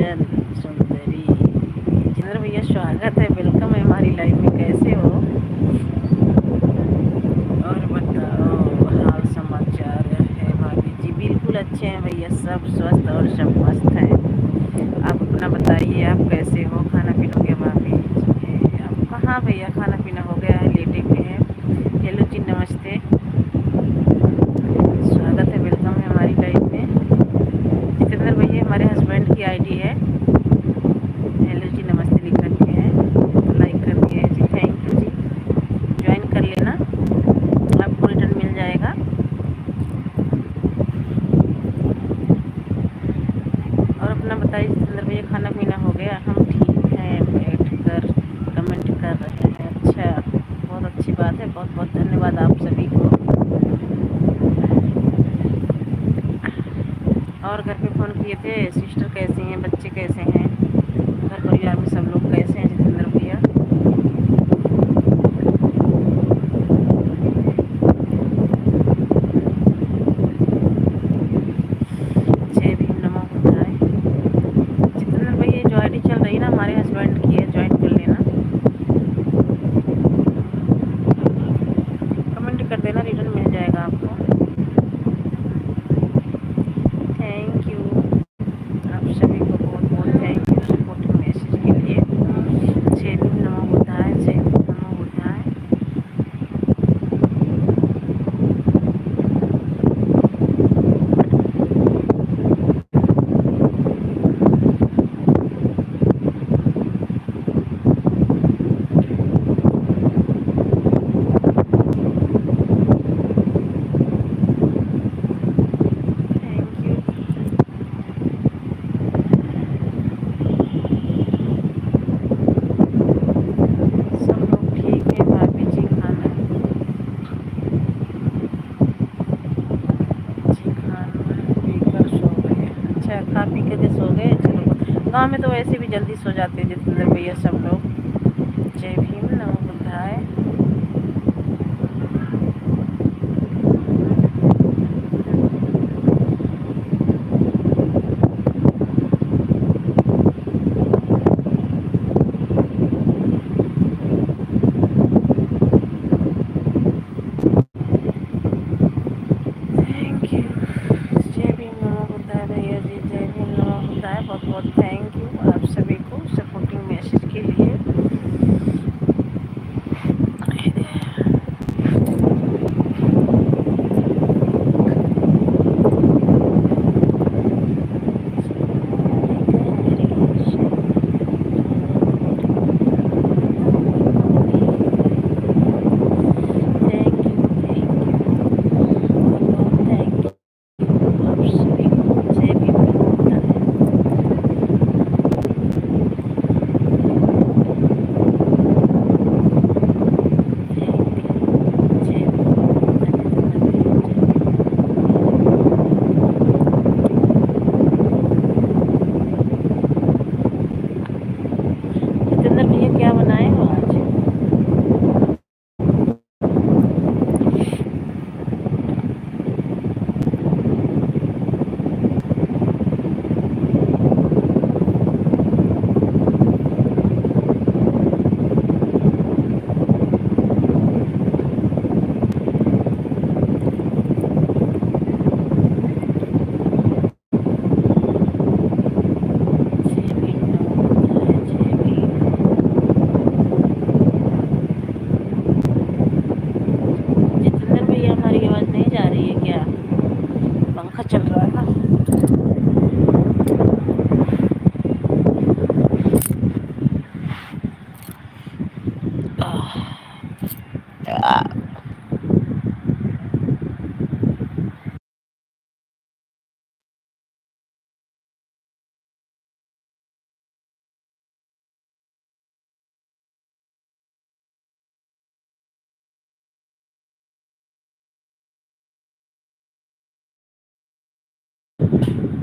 हिरन सुंदरी। जितेंद्र भैया स्वागत है, वेलकम है हमारी लाइफ में। कैसे हो और बताओ हाल समाचार है भाभी जी? बिल्कुल अच्छे हैं भैया, सब स्वस्थ और सब मस्त हैं। आप अपना बताइए, आप कैसे हो? खाना पीना हो गया भाभी जी? आप कहाँ भैया, खाना पीना हो गया है, लेटे हुए हैं। हेलो जी, नमस्ते, स्वागत है, वेलकम है हमारी लाइफ में। जितेंद्र भैया हमारे हस्बैंड की आईडी है। हेलो जी, नमस्ते लिख रखे हैं, लाइक कर दिए हैं जी, थैंक यू जी। ज्वाइन कर लेना, आपको रिटर्न मिल जाएगा। और अपना बताइए जितेंद्र भैया, खाना पीना हो गया? हम ठीक हैं, बैठ कर कमेंट कर रहे हैं। अच्छा, बहुत अच्छी बात है, बहुत बहुत धन्यवाद आप सभी को। और घर पे फ़ोन किए थे, सिस्टर कैसी हैं, बच्चे कैसे हैं, घर परिवार में सब लोग कैसे हैं जितेंद्र भैया? जय भीम, नमो बुद्धाय। जितेंद्र भैया जो आईडी चल रही है ना, हमारे हस्बैंड की है, ज्वाइन कर लेना, कमेंट कर देना, रिटर्न मिल जाएगा आपको। थैंक यू आप सभी को, बहुत बहुत थैंक यू सपोर्टिंग मैसेज के लिए। जय भीम, नमो बुद्धाय, जय भीम, नमो बुद्धाय। Thank you. सब लोग ठीक है भाभी जी, खाना जी, खाना पीकर सो गए। अच्छा, खा पी के सो गए, चलो। गाँव में तो वैसे भी जल्दी सो जाते हैं जितेंद्र भैया सब लोग। जय भीम, नमो बुद्धाय। Thank you. जय भीम, नमो बुद्धाय भैया जी, जय भीम, नमो बुद्धाय, बहुत बहुत थैंक यू आप सभी को सपोर्टिंग मैसेज के लिए। थैंक यू, थैंक यू, बहुत बहुत थैंक यू आप सभी को। जय भीम, नमो बुद्धाय। Thank you. जय भीम, नमो बुद्धाय जितेंद्र भैया, जय भीम, नमो बुद्धाय। जितेंद्र भैया क्या बनाए हो आज? जय भीम, नमो बुद्धाय, जय भीम। जितेंद्र भैया हमारी आवाज़ नहीं जा रही है क्या? पंखा चल रहा है ना। Ah, ah.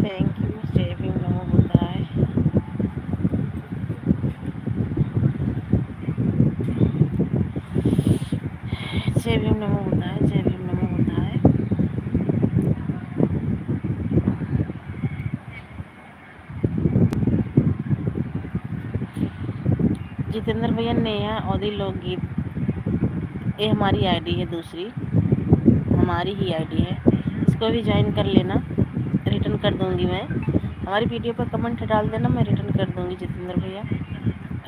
Thank you. जय भीम, नमो बुद्धाय। जय भीम, नमो बुद्धाय, जय भीम, नमो बुद्धाय। जितेंद्र भैया, नेहा औदी लोकगीत, ये हमारी आईडी है, दूसरी हमारी ही आईडी है, इसको भी ज्वाइन कर लेना। रिटर्न कर दूंगी मैं, हमारी वीडियो पर कमेंट डाल देना, मैं रिटर्न कर दूंगी जितेंद्र भैया,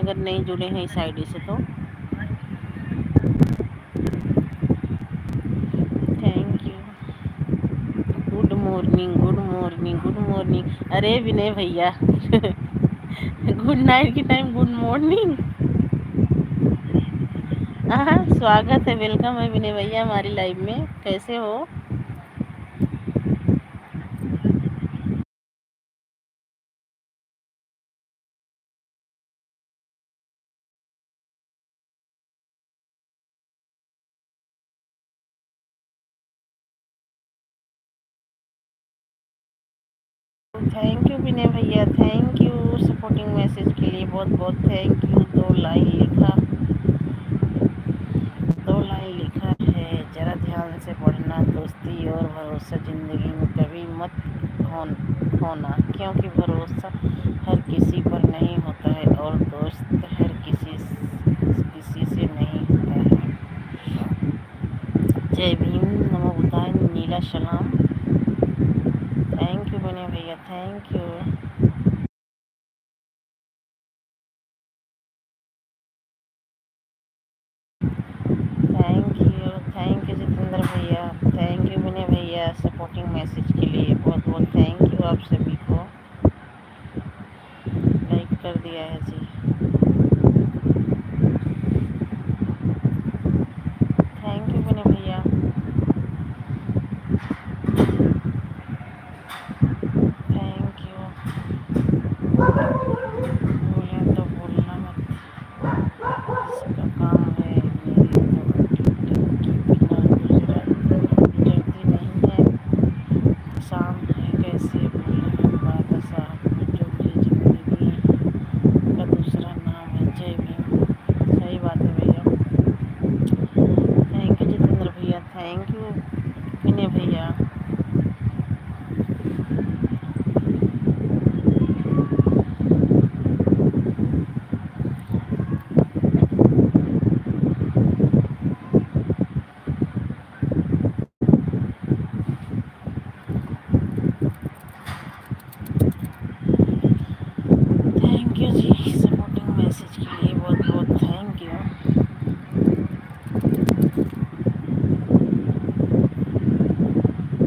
अगर नहीं जुड़े हैं इस आईडी से तो। Thank you. Good morning, good morning, good morning. अरे विनय भैया गुड नाइट की टाइम गुड मॉर्निंग। हाँ, स्वागत है, वेलकम है विनय भैया हमारी लाइव में, कैसे हो? थैंक यू विनय भैया, थैंक यू सपोर्टिंग मैसेज के लिए, बहुत बहुत थैंक यू। दो लाइन लिखा है, जरा ध्यान से पढ़ना। दोस्ती और भरोसा जिंदगी में कभी मत खोना, क्योंकि भरोसा हर किसी पर नहीं होता है और दोस्त हर किसी से नहीं होता है। जय भीम, नमो बुद्धाय, नीला सलाम। थैंक यू विनय भैया, thank you. Thank you Jitendra भैया, थैंक यू विनय भैया सपोर्टिंग मैसेज के लिए, बहुत बहुत थैंक यू आप सभी को। लाइक कर दिया है जी, थैंक यू विनय भैया। Thank you. बोले तो बोलना मत, इसका काम है, मेरी तो टिकटॉक के बिना गुजरती नहीं है। शाम है, कैसे बोले बाबा साहब, जो मेरी जिंदगी का दूसरा नाम है। जय भीम, सही बात है भैया। थैंक यू जितेंद्र भैया, थैंक यू विनय भैया। Thank you ji supporting message के लिए, बहुत बहुत thank you.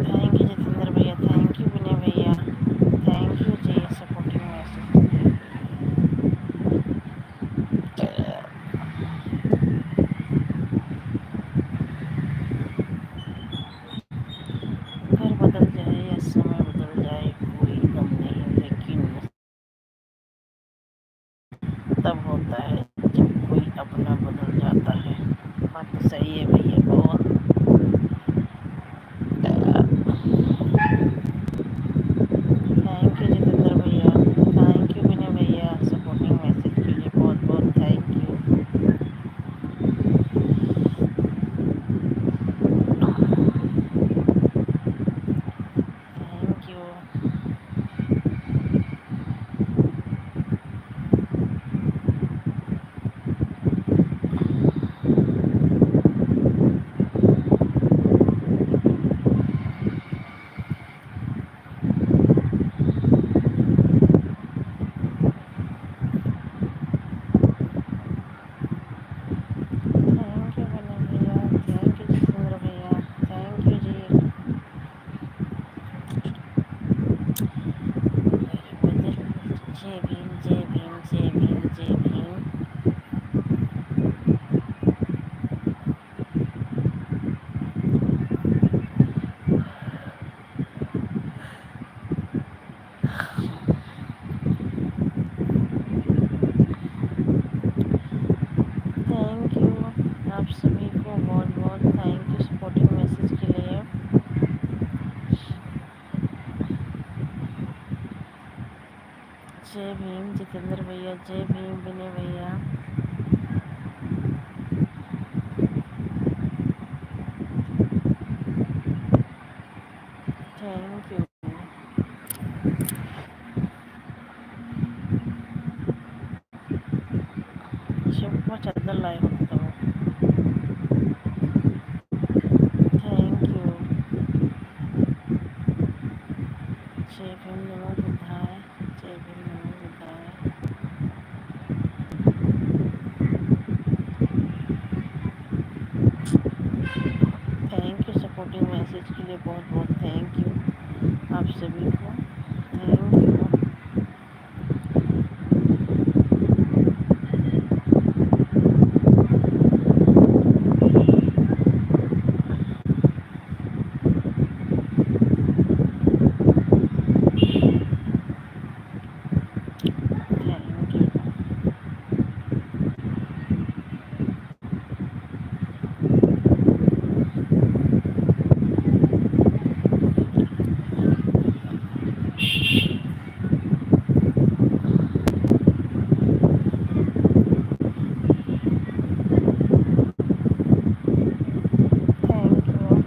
Thank you Jitendra भैया, थैंक यू विनय भैया, thank you ji supporting message. घर बदल जाए या समय बदल जाए कोई गम नहीं, लेकिन तब होता है जब कोई अपना बदल जाता है। बात तो सही है भैया, बहुत। थैंक यू जितेंद्र भैया, थैंक यू विनय भैया सपोर्टिंग मैसेज के लिए, बहुत बहुत thank you. Thank you. Thank you Vinay भैया, थैंक यू जितेंद्र भैया, थैंक यू जी। जय भीम, जय भीम, जय भीम, जय भीम। थैंक यू आप सभी को, बहुत बहुत थैंक यू सपोर्टिंग मैसेज के लिए। जय भीम जितेंद्र भैया, जय भीम विनय भैया। Thank you. मैं चादर लाई हूँ तो थैंक यू। जय भीम नमो बुद्धाय। जय भीम नमो बुद्धाय। थैंक यू सपोर्टिंग मैसेज के लिए, बहुत बहुत थैंक यू आप सभी को। Thank you. Thank you. Thank you.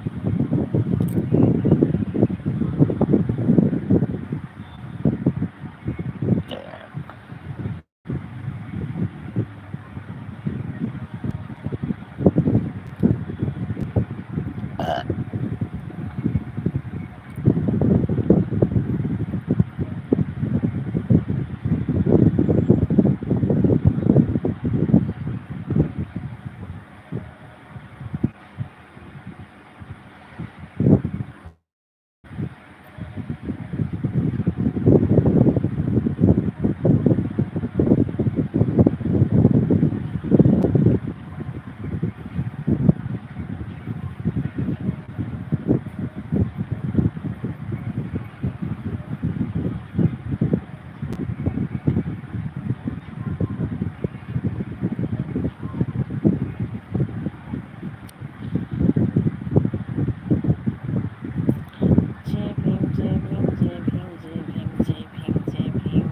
जय भीम जय भीम जय भीम जय भीम जय भीम जय भीम।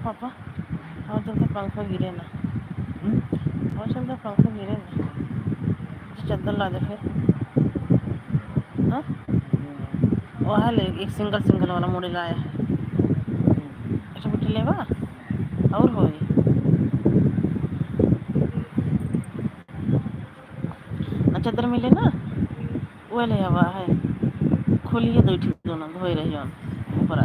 पापा और जल्दी पंखा गिरे ना। और जल्दी पंखा गिरे ना। चादर ला दे फिर। हाँ वह ले एक सिंगल सिंगल वाला मोड़े लाया है। अच्छा बेटी लेवा और होई ना चादर मिले ना वो ले आवा है। खोलिए दो दोनों धोए रही ऊपर।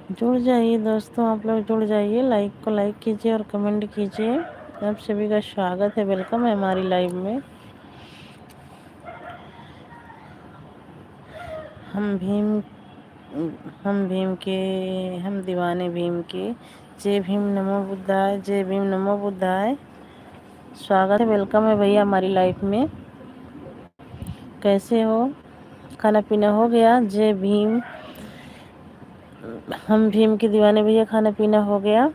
जुड़ जाइए दोस्तों, आप लोग जुड़ जाइए, लाइक को लाइक कीजिए और कमेंट कीजिए। आप सभी का स्वागत है, वेलकम है हमारी लाइव में। हम भीम हम भीम के हम दीवाने भीम के। जय भीम नमो बुद्धाय, जय भीम नमो बुद्धाय। स्वागत है, वेलकम है भैया हमारी लाइफ में। कैसे हो? खाना पीना हो गया? जय भीम। हम भीम के दीवाने भैया, खाना पीना हो गया?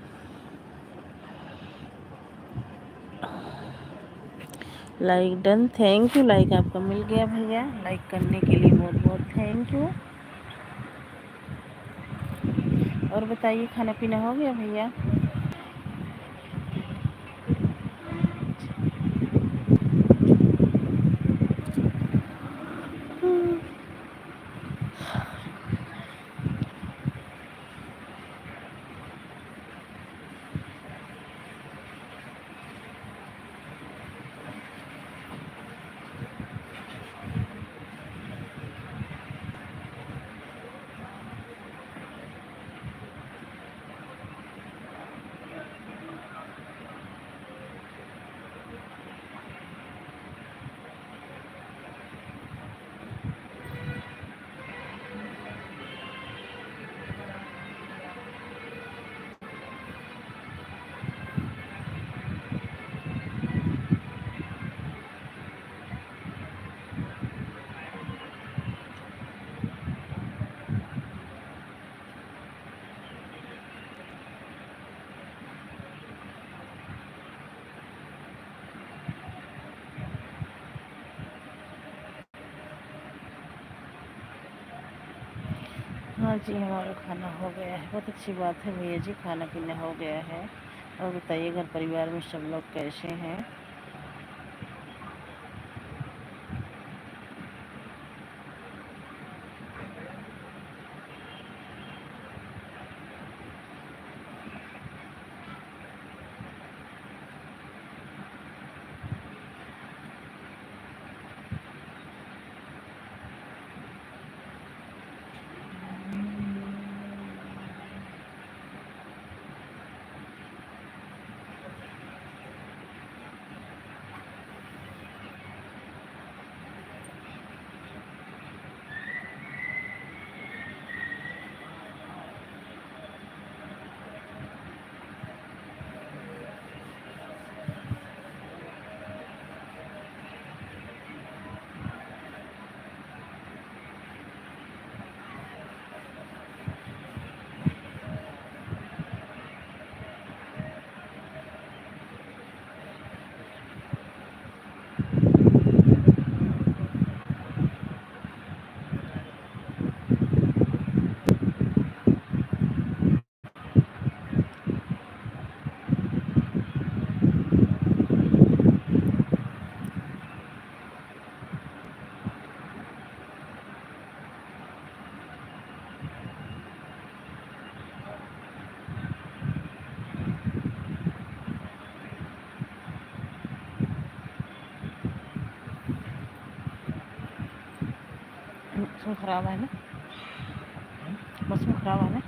Like done, thank you. Like आपका मिल गया भैया, लाइक करने के लिए बहुत बहुत थैंक यू। और बताइए, खाना पीना हो गया भैया? हाँ जी, हमारा खाना हो गया है। बहुत अच्छी बात है भैया जी, खाना पीना हो गया है। और बताइए, घर परिवार में सब लोग कैसे हैं? मौसम खराब है ना? मौसम खराब है ना?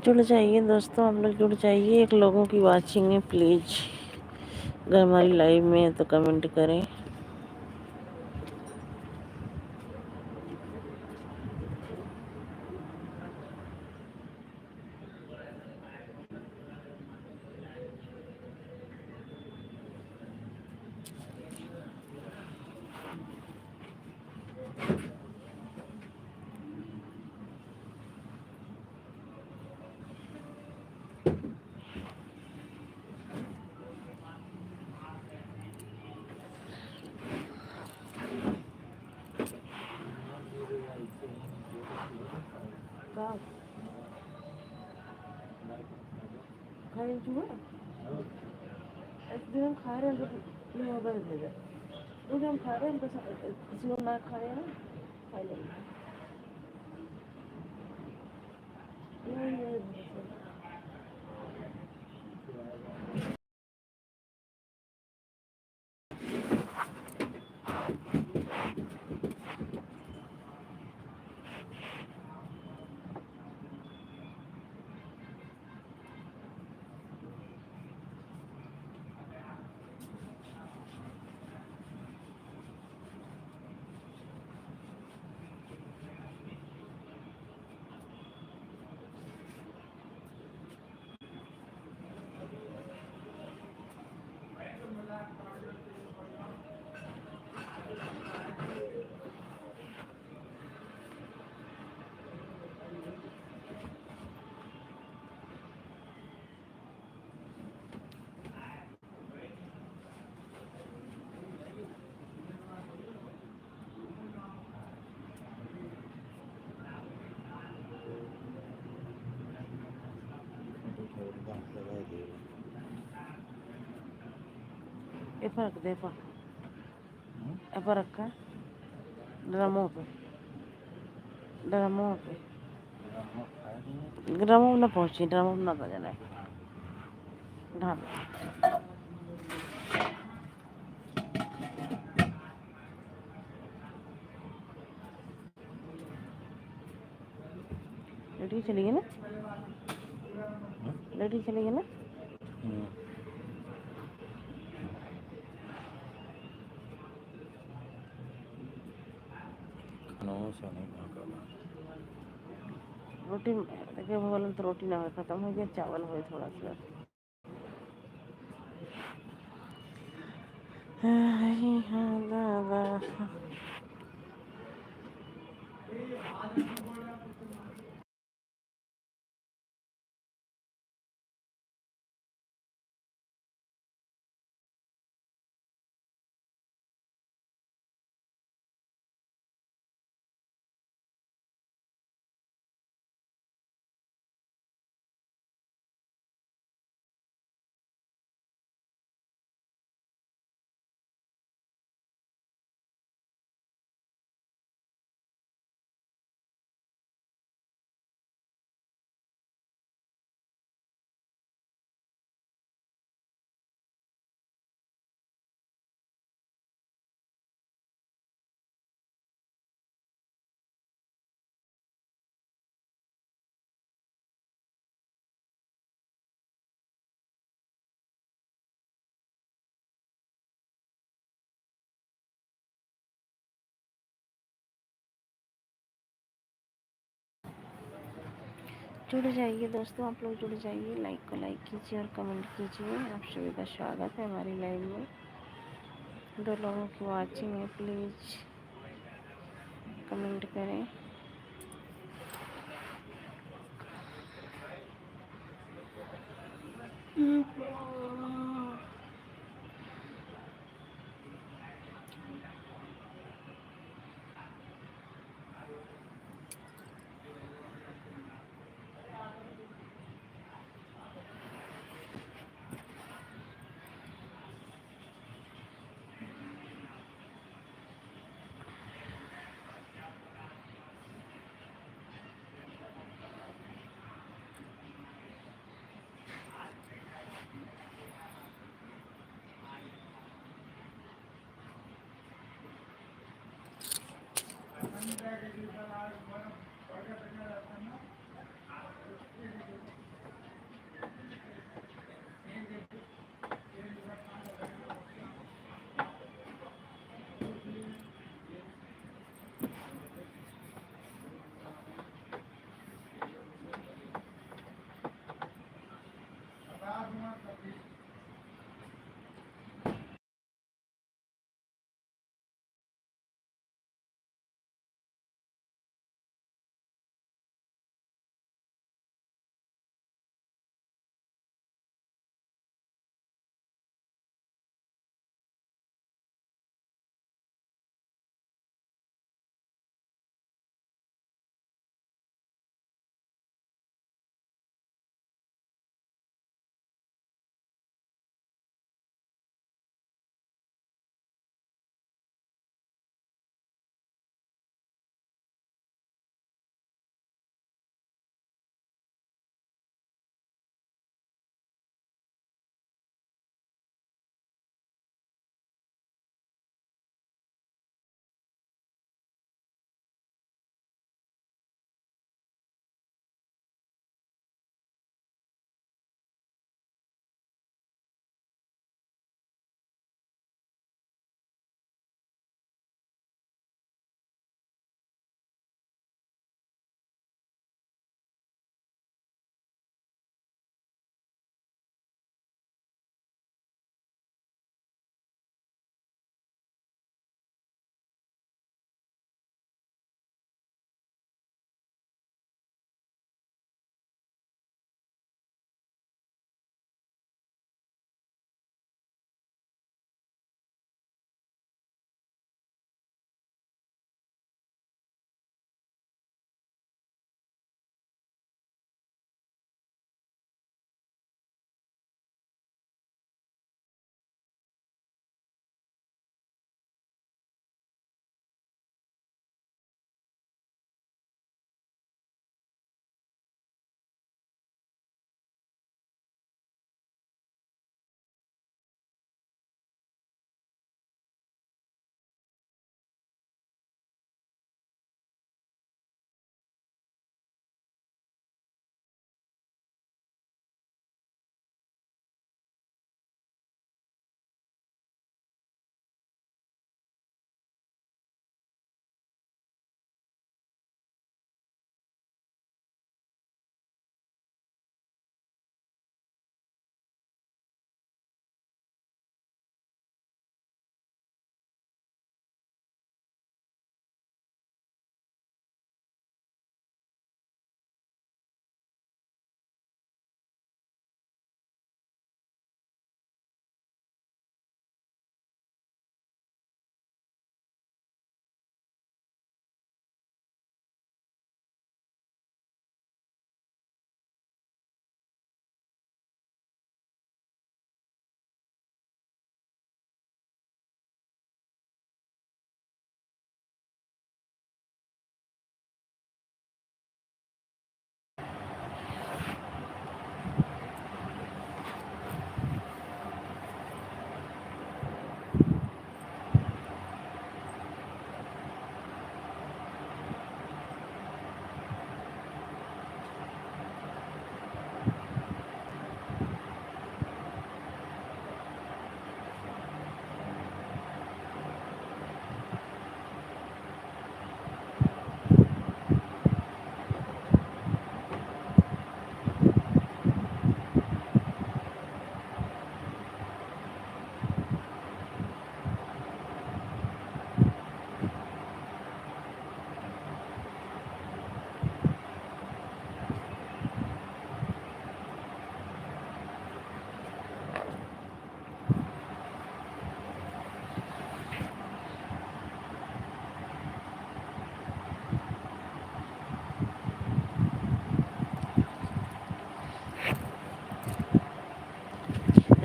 जुड़ जाइए दोस्तों, हम लोग जुड़ जाइए। एक लोगों की वाचिंग है प्लीज। अगर हमारी लाइव में है तो कमेंट करें। खाए जुआ ऐसे हम खा रहे हैं तो ये मोबाइल दे दे। तो हम खा रहे हैं तो किसी को ना खाए ना खा लेंगे। ये फर्क दे पा ए पर रखा ड्रमों पे ड्रमों पे ड्रमों ना पहुंची ड्रमों ना बजना है ढाल लड़ी चली गई ना लड़ी चली गई ना रोटी देखिए बोले तो रोटी ना हो खत्म हो गया चावल हो थोड़ा सा जुड़ जाइए दोस्तों, आप लोग जुड़ जाइए, लाइक को लाइक कीजिए और कमेंट कीजिए। आप सभी का स्वागत है हमारी लाइव में। 2 लोगों की वाचिंग है, प्लीज़ कमेंट करें।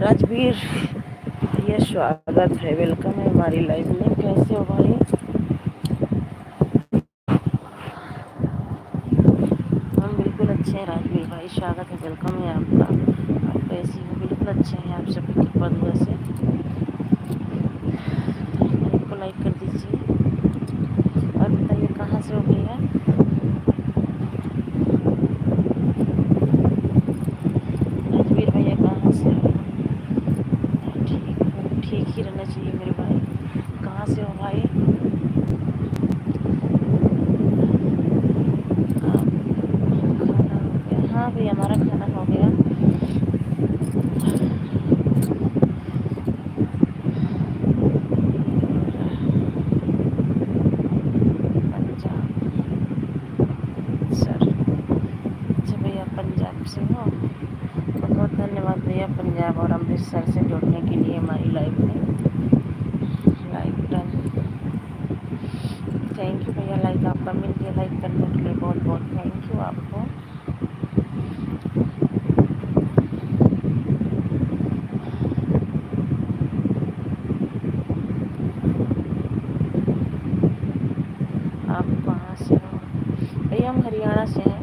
राजवीर, ये स्वागत है, वेलकम है हमारी लाइव में। कैसे हो भाई? हम बिल्कुल अच्छे हैं राजवीर भाई, स्वागत है, वेलकम है आपका। आप कैसी हो? बिल्कुल अच्छे हैं, आप सबकी कृपा दुआ से। लाइक को लाइक कर दीजिए और बताइए कहाँ से हो भैया? राजवीर भैया कहाँ से हो? ठीक ठीक ही रहना चाहिए मेरे भाई। कहाँ से हो भाई? खाना हो गया? हाँ भैया हमारा खाना हो गया। पंजाब सर, अच्छा भैया पंजाब से हो? बहुत बहुत धन्यवाद भैया पंजाब और अमृतसर से जुड़ने के लिए हमारी लाइव में। लाइक डन, थैंक यू भैया। लाइक आपका मिल गया, लाइक करने के लिए बहुत बहुत थैंक यू आपको। आप कहाँ से हो भैया? हम हरियाणा से हैं,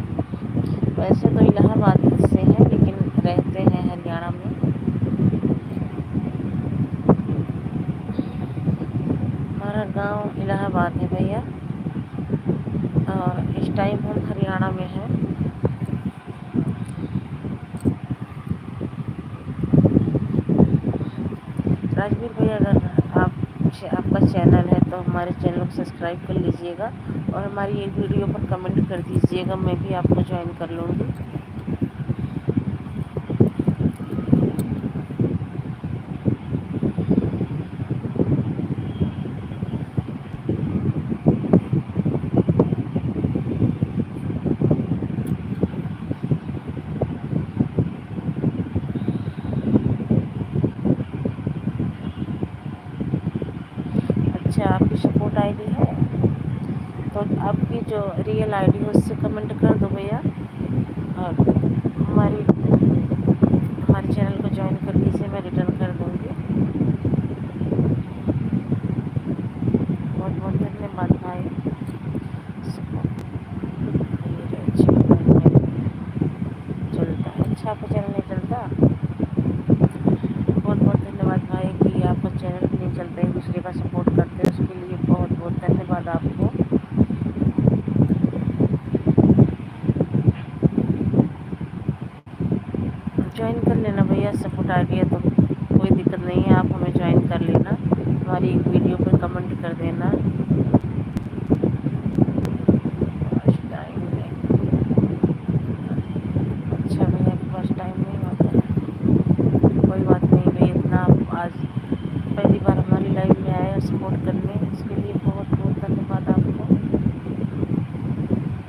वैसे तो इलाहाबाद से हैं लेकिन रहते हैं हरियाणा में। हमारा गांव इलाहाबाद है भैया और इस टाइम हम हरियाणा में हैं। राजवीर भैया अगर आपका चैनल है तो हमारे चैनल को सब्सक्राइब कर लीजिएगा और हमारी एक वीडियो पर कमेंट कर दीजिएगा, मैं भी आपको ज्वाइन कर लूँगी। अच्छा आपकी सपोर्ट आईडी है तो आपकी जो रियल आईडी है उससे कमेंट कर दो भैया और हमारी हमारे चैनल को ज्वाइन कर लीजिए, मैं रिटर्न कर दूँगी। बहुत बहुत धन्यवाद भाई। चलता है अच्छा, आपका चैनल नहीं चलता? बहुत बहुत धन्यवाद भाई कि आपका चैनल नहीं चलता है, दूसरे का सपोर्ट करते हैं, उसके लिए बहुत बहुत धन्यवाद आपको। ज्वाइन कर लेना भैया, सपोर्ट आ गया तो कोई दिक्कत नहीं है, आप हमें ज्वाइन कर लेना, हमारी एक वीडियो पर कमेंट कर देना। फर्स्ट टाइम में अच्छा भैया, फर्स्ट टाइम नहीं होता है, कोई बात नहीं भैया। इतना आप आज पहली बार हमारी लाइव में आए सपोर्ट करने, इसके लिए बहुत बहुत धन्यवाद आपको।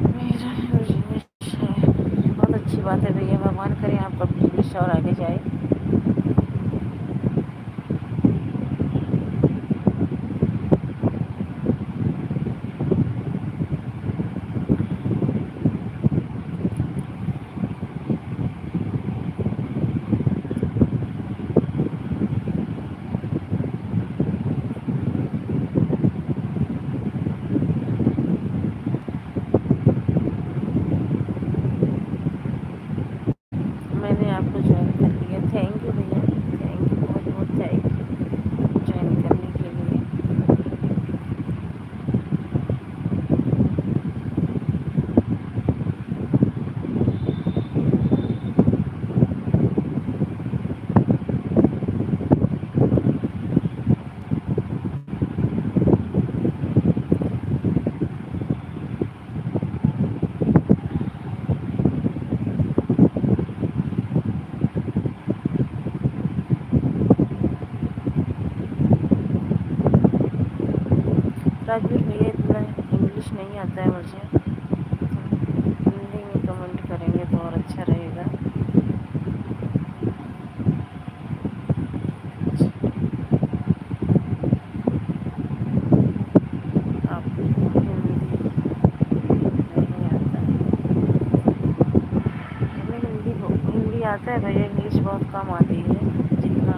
मेरा बिजनेस है, बहुत अच्छी बात है भैया, भगवान करें आपका बिजनेस और आगे जाए। मैंने आपको ज्वाइन कर लिया, थैंक यू भैया, थैंक यू, बहुत बहुत थैंक यू ज्वाइन करने के लिए। राजवीर भैया इतना इंग्लिश नहीं आता है मुझे, हिंदी में कमेंट करेंगे तो और अच्छा रहेगा। आप हिंदी नहीं आता है? हमें हिंदी आता है भैया, इंग्लिश बहुत कम आती है, जितना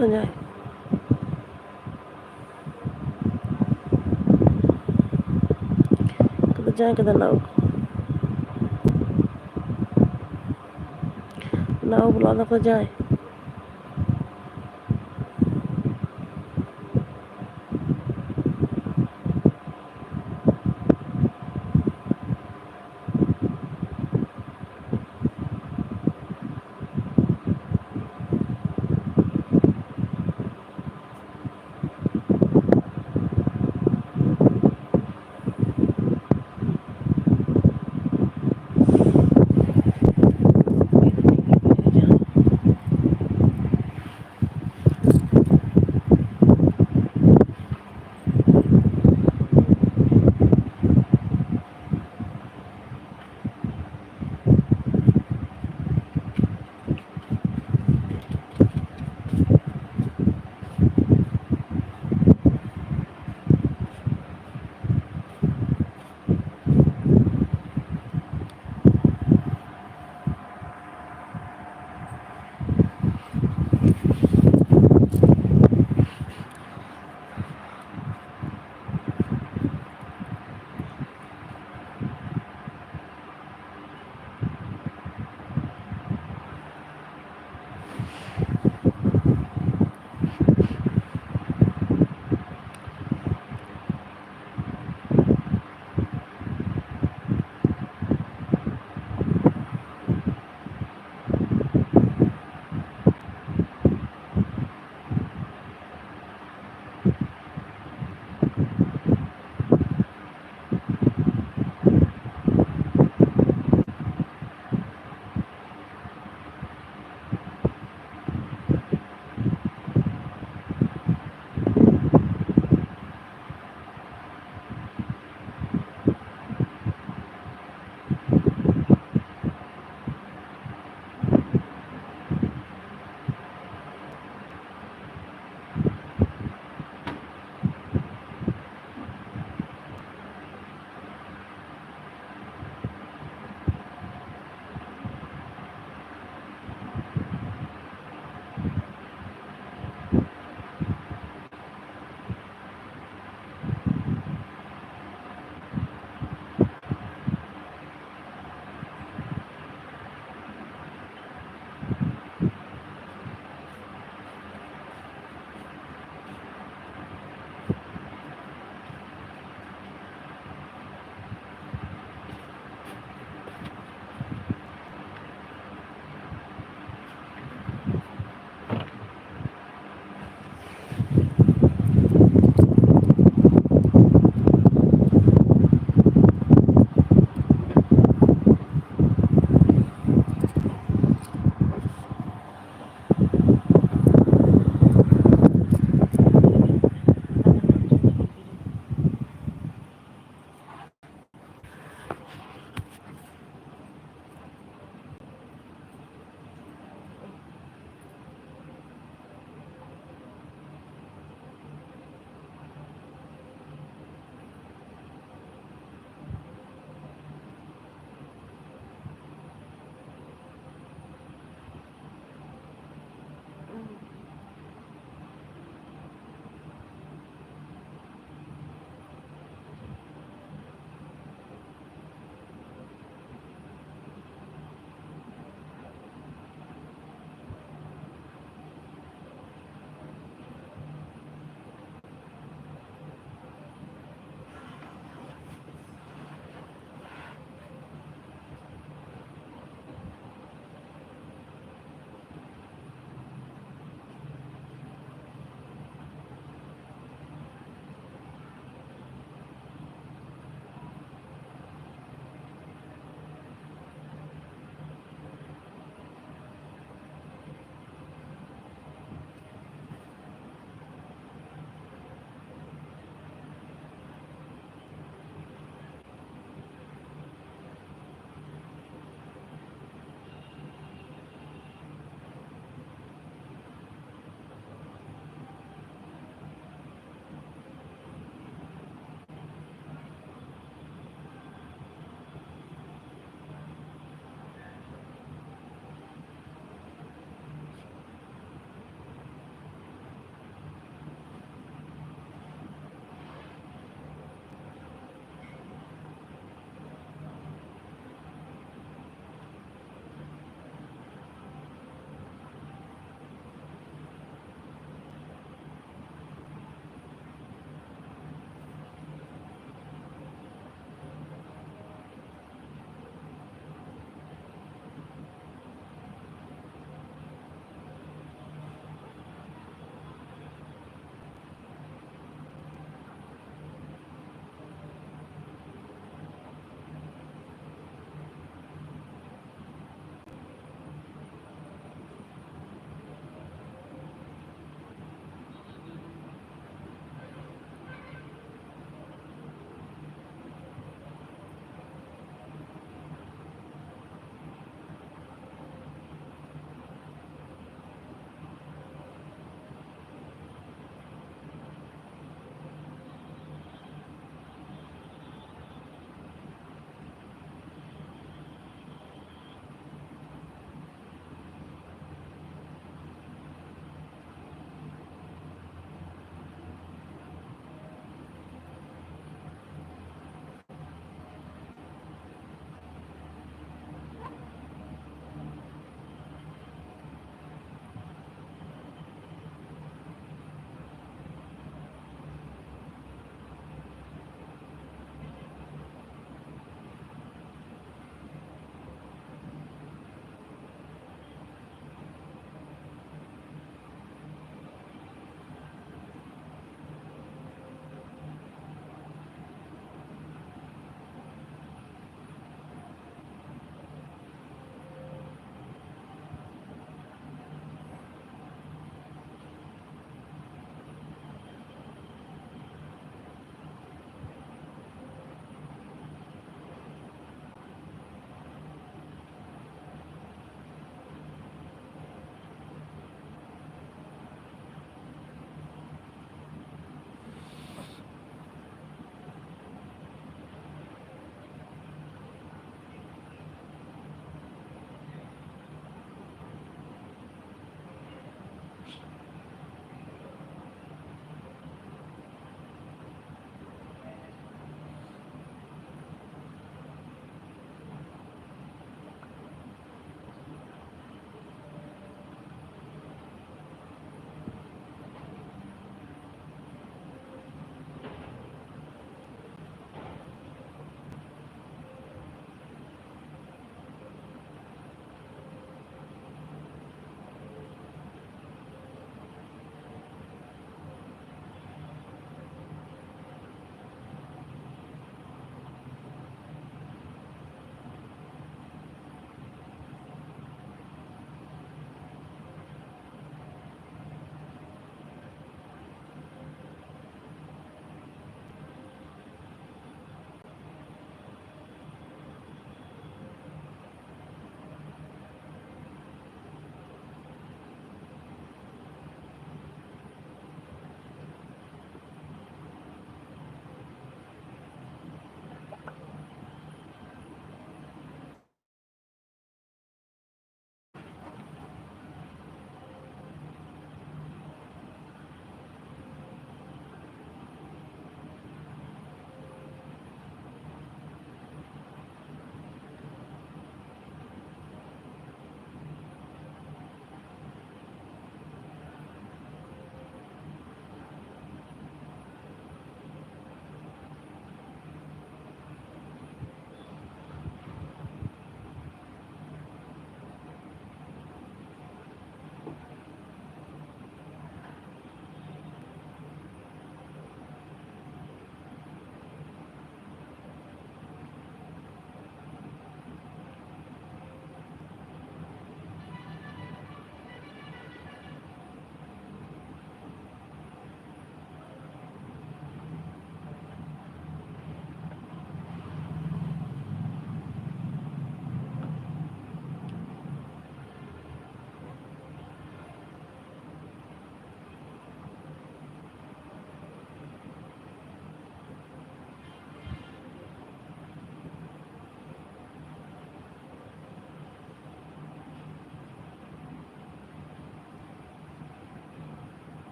कहाँ जाए? किधर जाए, किधर नाव नाव बुला दो, किधर जाए?